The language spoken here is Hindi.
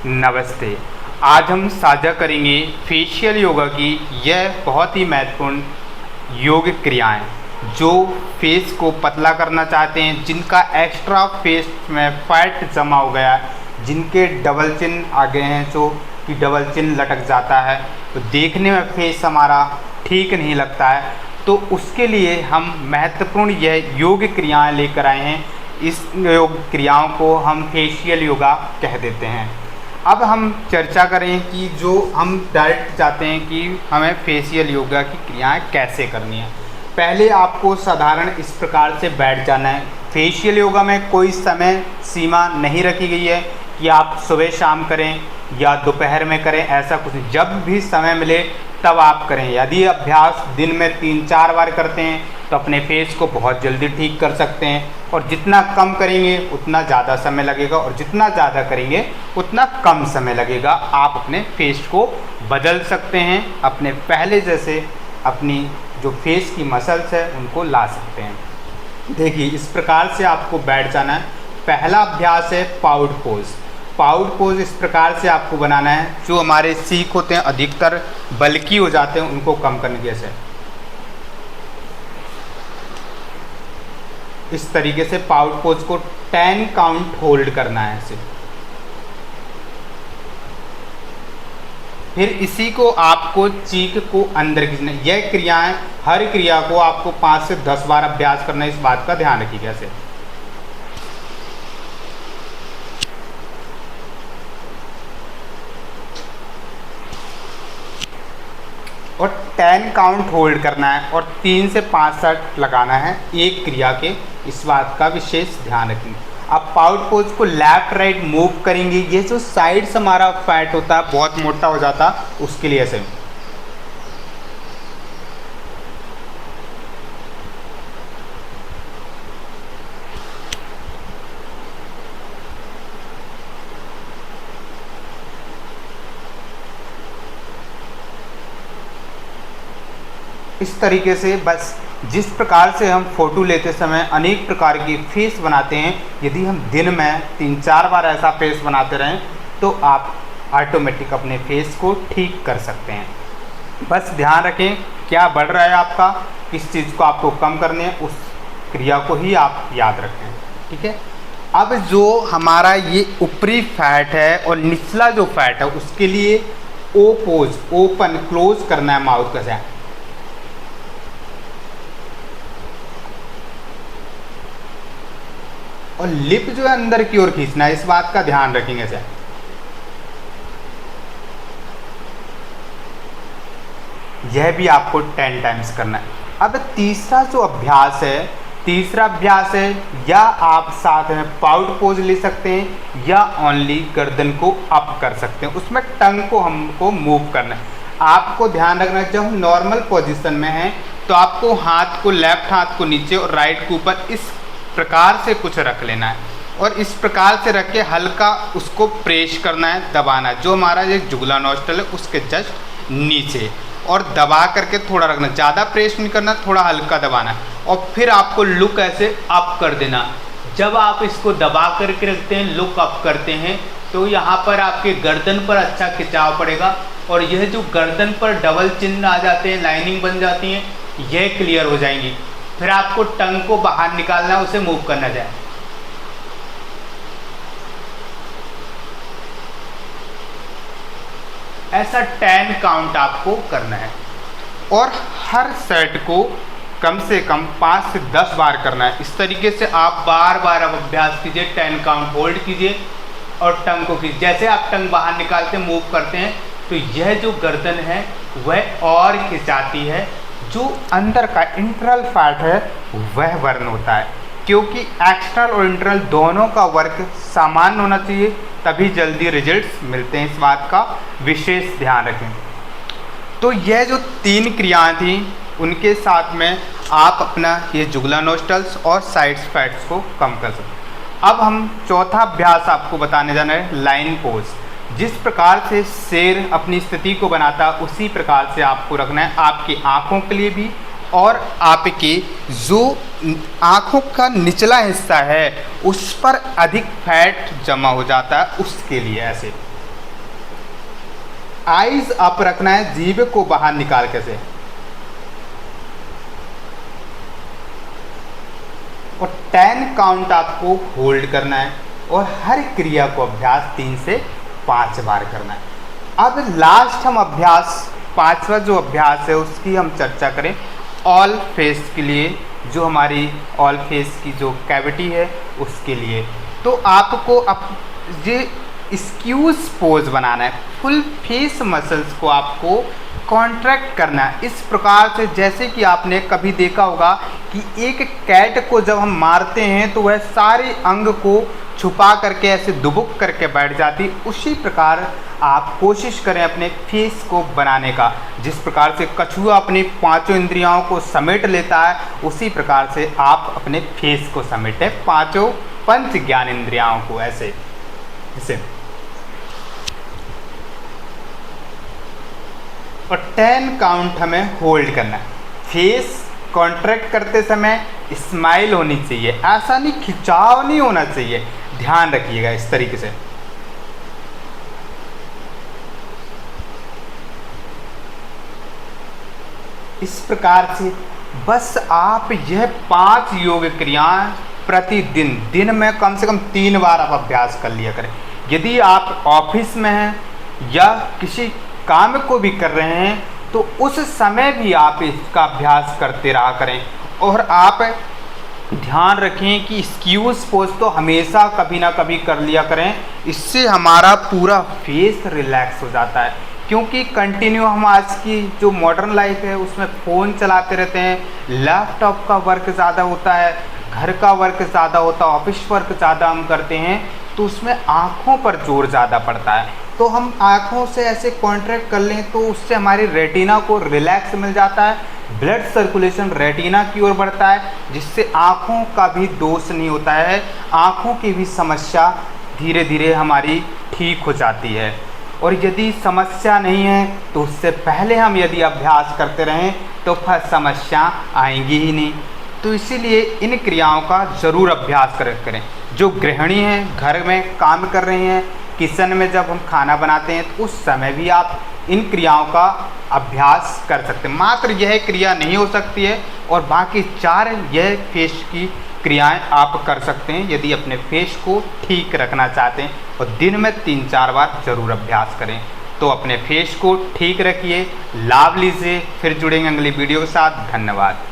नमस्ते। आज हम साझा करेंगे फेशियल योगा की यह बहुत ही महत्वपूर्ण योग क्रियाएं जो फेस को पतला करना चाहते हैं, जिनका एक्स्ट्रा फेस में फैट जमा हो गया है, जिनके डबल चिन आ गए हैं, जो कि डबल चिन लटक जाता है तो देखने में फेस हमारा ठीक नहीं लगता है। तो उसके लिए हम महत्वपूर्ण यह योग क्रियाएं लेकर आए हैं। इस योग क्रियाओं को हम फेशियल योगा कह देते हैं। अब हम चर्चा करें कि जो हम डायरेक्ट चाहते हैं कि हमें फेशियल योगा की क्रियाएं कैसे करनी है। पहले आपको साधारण इस प्रकार से बैठ जाना है। फेशियल योगा में कोई समय सीमा नहीं रखी गई है कि आप सुबह शाम करें या दोपहर में करें, ऐसा कुछ नहीं। जब भी समय मिले तब आप करें। यदि अभ्यास दिन में 3-4 बार करते हैं तो अपने फेस को बहुत जल्दी ठीक कर सकते हैं, और जितना कम करेंगे उतना ज़्यादा समय लगेगा, और जितना ज़्यादा करेंगे उतना कम समय लगेगा। आप अपने फेस को बदल सकते हैं, अपने पहले जैसे अपनी जो फेस की मसल्स है उनको ला सकते हैं। देखिए, इस प्रकार से आपको बैठ जाना है। पहला अभ्यास है पाउड पोज। पाउड पोज इस प्रकार से आपको बनाना है। जो हमारे सीख होते हैं अधिकतर बल्कि हो जाते हैं, उनको कम करने के जैसे इस तरीके से पाउड पोज को 10 काउंट होल्ड करना है ऐसे। फिर इसी को आपको चीख को अंदर खींचना। यह क्रियाएं, हर क्रिया को आपको 5 से 10 बार अभ्यास करना है। इस बात का ध्यान रखिएगा ऐसे। और 10 काउंट होल्ड करना है और 3 से 5 सेट लगाना है एक क्रिया के। इस बात का विशेष ध्यान रखेंगे। अब पाउड पोज को लेफ्ट राइट मूव करेंगे। ये जो साइड से हमारा फैट होता है बहुत मोटा हो जाता है, उसके लिए ऐसे इस तरीके से। बस जिस प्रकार से हम फोटो लेते समय अनेक प्रकार की फेस बनाते हैं, यदि हम दिन में 3-4 बार ऐसा फेस बनाते रहें तो आप ऑटोमेटिक अपने फेस को ठीक कर सकते हैं। बस ध्यान रखें क्या बढ़ रहा है आपका, किस चीज़ को आपको कम करने है, उस क्रिया को ही आप याद रखें। ठीक है। अब जो हमारा ये ऊपरी फैट है और निचला जो फैट है, उसके लिए ओ पोज, ओपन क्लोज करना है माउथ का से। और लिप जो है अंदर की ओर खींचना है। इस बात का ध्यान रखेंगे सर। यह भी आपको 10 टाइम्स करना है। अब तीसरा जो अभ्यास है, तीसरा अभ्यास है, या आप साथ में पाउड पोज ले सकते हैं या ओनली गर्दन को अप कर सकते हैं। उसमें टंग को हमको मूव करना है। आपको ध्यान रखना है, जब हम नॉर्मल पोजीशन में हैं तो आपको हाथ को, लेफ्ट हाथ को नीचे और राइट को ऊपर इस प्रकार से कुछ रख लेना है, और इस प्रकार से रख के हल्का उसको प्रेस करना है, दबाना है। जो हमारा ये जुगला नोस्ट्रल है उसके जस्ट नीचे, और दबा करके थोड़ा रखना। ज़्यादा प्रेस नहीं करना, थोड़ा हल्का दबाना है। और फिर आपको लुक ऐसे अप कर देना। जब आप इसको दबा करके रखते हैं, लुक अप करते हैं, तो यहाँ पर आपके गर्दन पर अच्छा खिंचाव पड़ेगा, और यह जो गर्दन पर डबल चिन्ह आ जाते हैं, लाइनिंग बन जाती हैं, यह क्लियर हो जाएंगी। फिर आपको टंग को बाहर निकालना है, उसे मूव करना जाए। ऐसा 10 काउंट आपको करना है, और हर सेट को कम से कम 5 से 10 बार करना है। इस तरीके से आप बार बार अब अभ्यास कीजिए। 10 काउंट होल्ड कीजिए और टंग को कीजिए। जैसे आप टंग बाहर निकालते मूव करते हैं तो यह जो गर्दन है वह और खिंचाती है। जो अंदर का इंटरनल फैट है वह बर्न होता है, क्योंकि एक्सटर्नल और इंटरनल दोनों का वर्क समान होना चाहिए, तभी जल्दी रिजल्ट्स मिलते हैं। इस बात का विशेष ध्यान रखें। तो यह जो 3 क्रियाएं थी, उनके साथ में आप अपना ये जुगला नोस्ट्रल्स और साइड्स फैट्स को कम कर सकते हैं। अब हम चौथा अभ्यास आपको बताने जाना है, लाइन पोज। जिस प्रकार से शेर अपनी स्थिति को बनाता उसी प्रकार से आपको रखना है, आपकी आँखों के लिए भी, और आपकी जो आँखों का निचला हिस्सा है उस पर अधिक फैट जमा हो जाता है उसके लिए। ऐसे आईज अप रखना है, जीभ को बाहर निकाल के से, और 10 काउंट आपको होल्ड करना है और हर क्रिया को अभ्यास 3 से 5 बार करना है। अब लास्ट हम अभ्यास, 5वां जो अभ्यास है उसकी हम चर्चा करें ऑल फेस के लिए, जो हमारी ऑल फेस की जो कैविटी है उसके लिए। तो आपको ये स्क्यूज पोज बनाना है, फुल फेस मसल्स को आपको कॉन्ट्रैक्ट करना है इस प्रकार से, जैसे कि आपने कभी देखा होगा कि एक कैट को जब हम मारते हैं तो वह सारे अंग को छुपा करके ऐसे दुबुक करके बैठ जाती, उसी प्रकार आप कोशिश करें अपने फेस को बनाने का। जिस प्रकार से कछुआ अपनी 5 इंद्रियों को समेट लेता है, उसी प्रकार से आप अपने फेस को समेटें 5 पंच ज्ञान इंद्रियों को, ऐसे ऐसे। और 10 काउंट हमें होल्ड करना है। फेस कॉन्ट्रैक्ट करते समय स्माइल होनी चाहिए, ऐसा नहीं खिंचाव नहीं होना चाहिए, ध्यान रखिएगा इस तरीके से। इस प्रकार से बस आप यह 5 योग क्रियाएं प्रतिदिन, दिन में कम से कम 3 बार आप अभ्यास कर लिया करें। यदि आप ऑफिस में हैं या किसी काम को भी कर रहे हैं तो उस समय भी आप इसका अभ्यास करते रहा करें। और आप ध्यान रखें कि स्क्यूज पोज तो हमेशा कभी ना कभी कर लिया करें, इससे हमारा पूरा फेस रिलैक्स हो जाता है। क्योंकि कंटिन्यू हम आज की जो मॉडर्न लाइफ है उसमें फ़ोन चलाते रहते हैं, लैपटॉप का वर्क ज़्यादा होता है, घर का वर्क ज़्यादा होता है, ऑफिस वर्क ज़्यादा हम करते हैं, तो उसमें आँखों पर जोर ज़्यादा पड़ता है। तो हम आँखों से ऐसे कॉन्ट्रैक्ट कर लें तो उससे हमारी रेटिना को रिलैक्स मिल जाता है, ब्लड सर्कुलेशन रेटिना की ओर बढ़ता है, जिससे आँखों का भी दोष नहीं होता है, आँखों की भी समस्या धीरे धीरे हमारी ठीक हो जाती है। और यदि समस्या नहीं है तो उससे पहले हम यदि अभ्यास करते रहें तो फिर समस्या आएंगी ही नहीं। तो इसीलिए इन क्रियाओं का ज़रूर अभ्यास करें। जो गृहिणी हैं, घर में काम कर रही हैं, किचन में जब हम खाना बनाते हैं तो उस समय भी आप इन क्रियाओं का अभ्यास कर सकते हैं। मात्र यह क्रिया नहीं हो सकती है और बाकी 4 यह फेस की क्रियाएं आप कर सकते हैं यदि अपने फेस को ठीक रखना चाहते हैं, और दिन में 3-4 बार ज़रूर अभ्यास करें। तो अपने फेस को ठीक रखिए, लाभ लीजिए। फिर जुड़ेंगे अगली वीडियो के साथ। धन्यवाद।